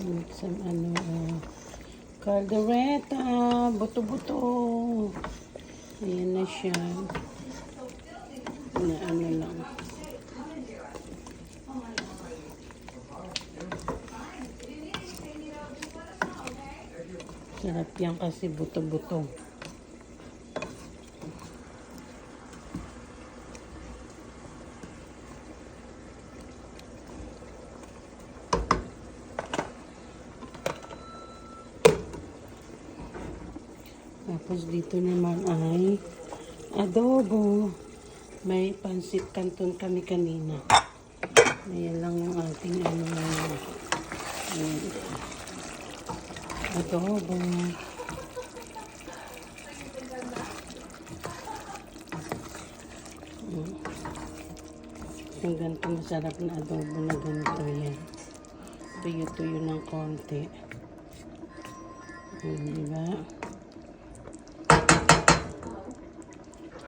Some caldereta, buto-buto. Ayan na siya. Na ano lang. Sarap yan kasi buto-buto. Tapos dito naman ay adobo. May pansit canton kami kanina. Ayan lang yung ating adobo. Yung ganito masarap na adobo na ganito yan. Tuyo-tuyo ng konti. Diba?